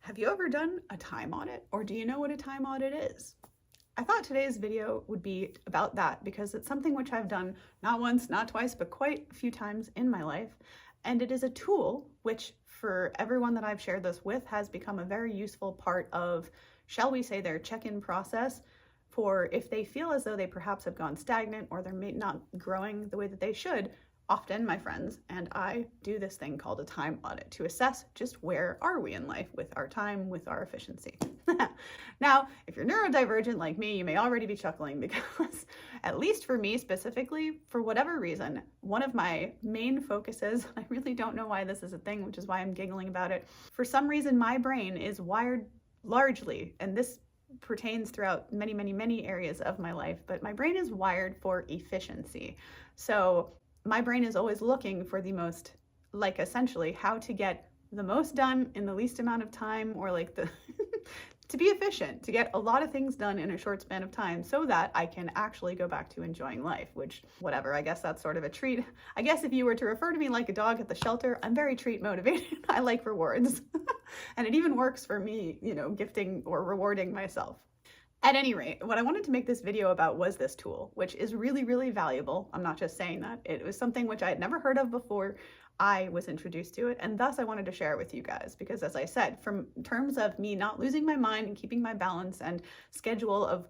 Have you ever done a time audit, or do you know what a time audit is? I thought today's video would be about that because it's something which I've done not once, not twice, but quite a few times in my life. And it is a tool which, for everyone that I've shared this with, has become a very useful part of, shall we say, their check-in process for if they feel as though they perhaps have gone stagnant or they're not growing the way that they should. Often my friends and I do this thing called a time audit to assess just where are we in life with our time, with our efficiency. Now, if you're neurodivergent like me, you may already be chuckling because, at least for me specifically, for whatever reason, one of my main focuses, I really don't know why this is a thing, which is why I'm giggling about it. For some reason, my brain is wired largely, and this pertains throughout many areas of my life, but my brain is wired for efficiency. So my brain is always looking for the most, like essentially how to get the most done in the least amount of time, or like the to be efficient, to get a lot of things done in a short span of time so that I can actually go back to enjoying life, which, whatever, I guess that's sort of a treat. I guess if you were to refer to me like a dog at the shelter, I'm very treat motivated. I like rewards. And it even works for me, gifting or rewarding myself. At any rate, what I wanted to make this video about was this tool, which is really valuable. I'm not just saying that. It was something which I had never heard of before I was introduced to it, and thus I wanted to share it with you guys because, as I said, from terms of me not losing my mind and keeping my balance and schedule of,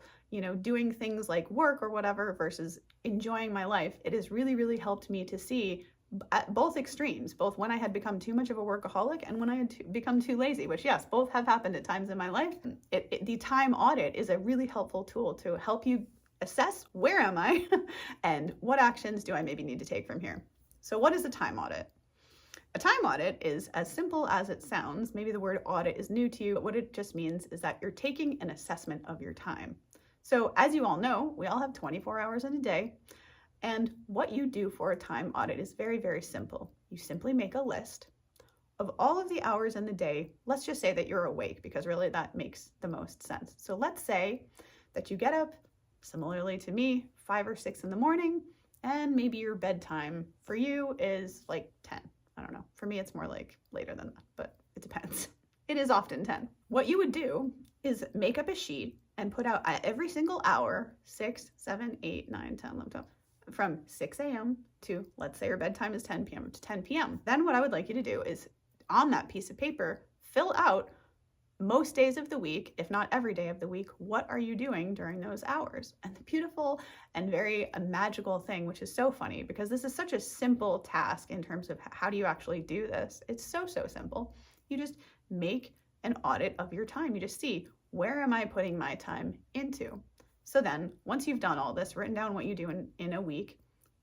doing things like work or whatever versus enjoying my life, it has really helped me to see at both extremes, both when I had become too much of a workaholic and when I had become too lazy, which yes, both have happened at times in my life. The time audit is a really helpful tool to help you assess where am I and what actions do I maybe need to take from here. So what is a time audit? A time audit is as simple as it sounds. Maybe the word audit is new to you, but what it just means is that you're taking an assessment of your time. So as you all know, we all have 24 hours in a day. And what you do for a time audit is very simple. You simply make a list of all of the hours in the day. Let's just say that you're awake because really that makes the most sense. So let's say that you get up, similarly to me, 5 or 6 in the morning, and maybe your bedtime for you is like 10. I don't know. For me, it's more like later than that, but it depends. It is often 10. What you would do is make up a sheet and put out every single hour, 6, 7, 8, 9, 10, 11, 12, from 6 a.m. to, let's say your bedtime is 10 p.m. to 10 p.m. Then what I would like you to do is, on that piece of paper, fill out most days of the week, if not every day of the week, what are you doing during those hours? And the beautiful and very magical thing, which is so funny because this is such a simple task in terms of how do you actually do this? It's so simple. You just make an audit of your time. You just see, where am I putting my time into? So then, once you've done all this, written down what you do in a week,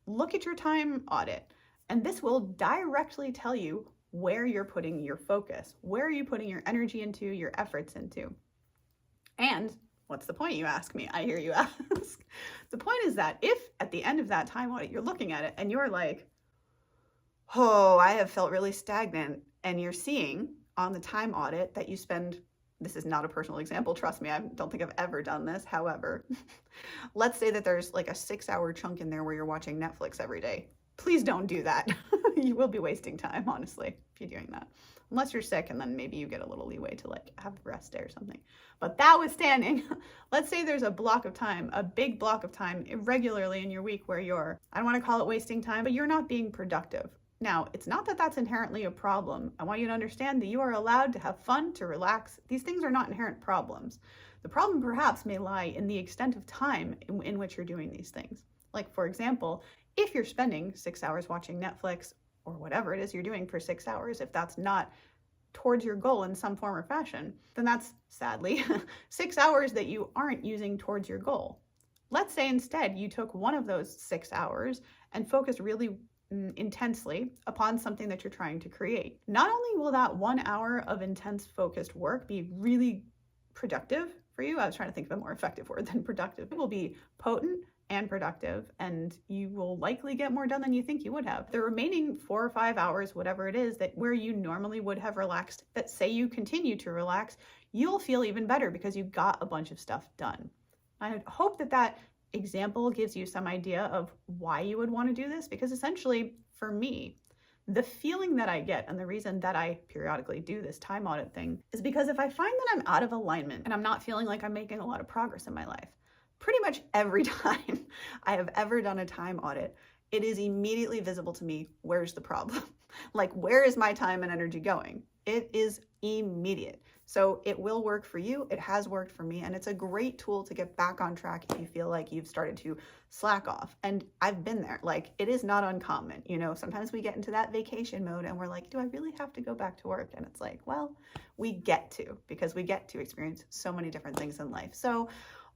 look at your time audit. And this will directly tell you where you're putting your focus. Where are you putting your energy into, your efforts into? And what's the point, you ask me? I hear you ask. The point is that if at the end of that time audit, you're looking at it and you're like, oh, I have felt really stagnant, and you're seeing on the time audit that you spend, this is not a personal example, trust me, I don't think I've ever done this. However, let's say that there's like a 6-hour chunk in there where you're watching Netflix every day. Please don't do that. You will be wasting time, honestly, if you're doing that. Unless you're sick and then maybe you get a little leeway to like have a rest day or something. But that withstanding, let's say there's a block of time, a big block of time irregularly in your week where you're, I don't want to call it wasting time, but you're not being productive. Now, it's not that that's inherently a problem. I want you to understand that you are allowed to have fun, to relax. These things are not inherent problems. The problem perhaps may lie in the extent of time in which you're doing these things. Like, for example, if you're spending 6 hours watching Netflix or whatever it is you're doing for 6 hours, if that's not towards your goal in some form or fashion, then that's sadly 6 hours that you aren't using towards your goal. Let's say instead you took one of those 6 hours and focused really intensely upon something that you're trying to create. Not only will that 1 hour of intense focused work be really productive for you, I was trying to think of a more effective word than productive, it will be potent and productive, and you will likely get more done than you think you would have. The remaining 4 or 5 hours, whatever it is, that where you normally would have relaxed, that say you continue to relax, you'll feel even better because you got a bunch of stuff done. I hope that that example gives you some idea of why you would want to do this, because essentially for me, The feeling that I get, and the reason that I periodically do this time audit thing, is because if I find that I'm out of alignment and I'm not feeling like I'm making a lot of progress in my life, pretty much every time I have ever done a time audit, it is immediately visible to me, where's the problem? Like, where is my time and energy going? It is immediate. So it will work for you. It has worked for me. And it's a great tool to get back on track if you feel like you've started to slack off. And I've been there. Like, it is not uncommon. You know, sometimes we get into that vacation mode and we're like, do I really have to go back to work? And it's like, well, we get to, because we get to experience so many different things in life. So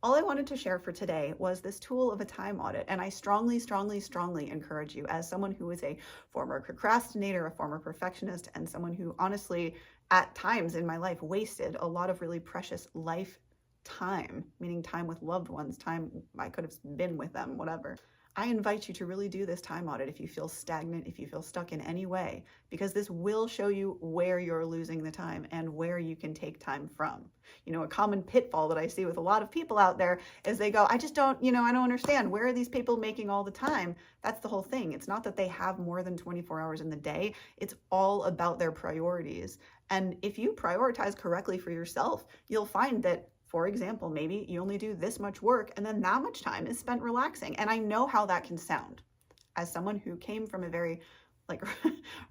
all I wanted to share for today was this tool of a time audit. And I strongly, strongly, strongly encourage you, as someone who is a former procrastinator, a former perfectionist, and someone who honestly, at times in my life, wasted a lot of really precious life time, meaning time with loved ones, time I could have been with them, whatever. I invite you to really do this time audit if you feel stagnant, if you feel stuck in any way, because this will show you where you're losing the time and where you can take time from. You know, a common pitfall that I see with a lot of people out there is they go, I just don't, I don't understand. Where are these people making all the time? That's the whole thing. It's not that they have more than 24 hours in the day. It's all about their priorities. And if you prioritize correctly for yourself, you'll find that, for example, maybe you only do this much work and then that much time is spent relaxing. And I know how that can sound. As someone who came from a very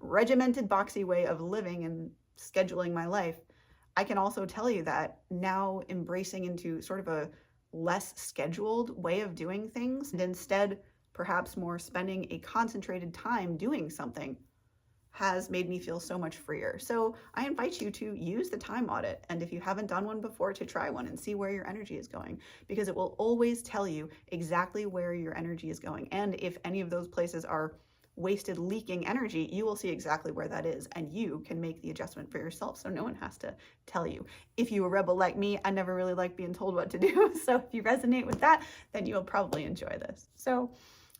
regimented, boxy way of living and scheduling my life, I can also tell you that now embracing into sort of a less scheduled way of doing things, and instead perhaps more spending a concentrated time doing something, has made me feel so much freer. So I invite you to use the time audit. And if you haven't done one before, to try one and see where your energy is going, because it will always tell you exactly where your energy is going. And if any of those places are wasted, leaking energy, you will see exactly where that is, and you can make the adjustment for yourself. So no one has to tell you. If you're a rebel like me, I never really like being told what to do. So if you resonate with that, then you'll probably enjoy this. So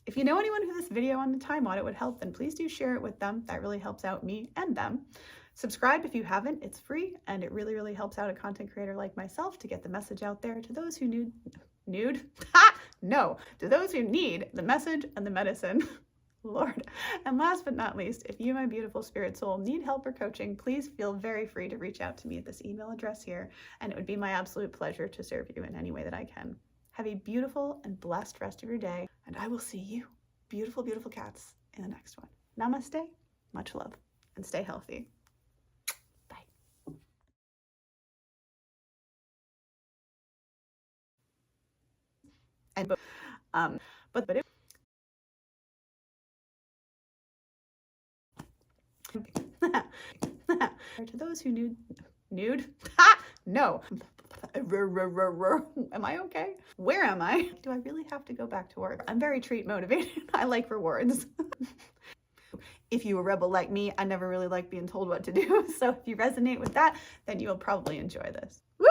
if you know anyone who this video on the time audit would help, then please do share it with them. That really helps out me and them. Subscribe if you haven't. It's free, and it really, really helps out a content creator like myself to get the message out there to those who to those who need the message and the medicine. Lord. And last but not least, if you, my beautiful spirit soul, need help or coaching, please feel very free to reach out to me at this email address here, and it would be my absolute pleasure to serve you in any way that I can. Have a beautiful and blessed rest of your day, and I will see you, beautiful, beautiful cats, in the next one. Namaste, much love, and stay healthy. Bye. And to those who nude? No. Am I okay? Where am I? Do I really have to go back to work? I'm very treat motivated. I like rewards. If you're a rebel like me, I never really like being told what to do. So if you resonate with that, then you'll probably enjoy this. Woo!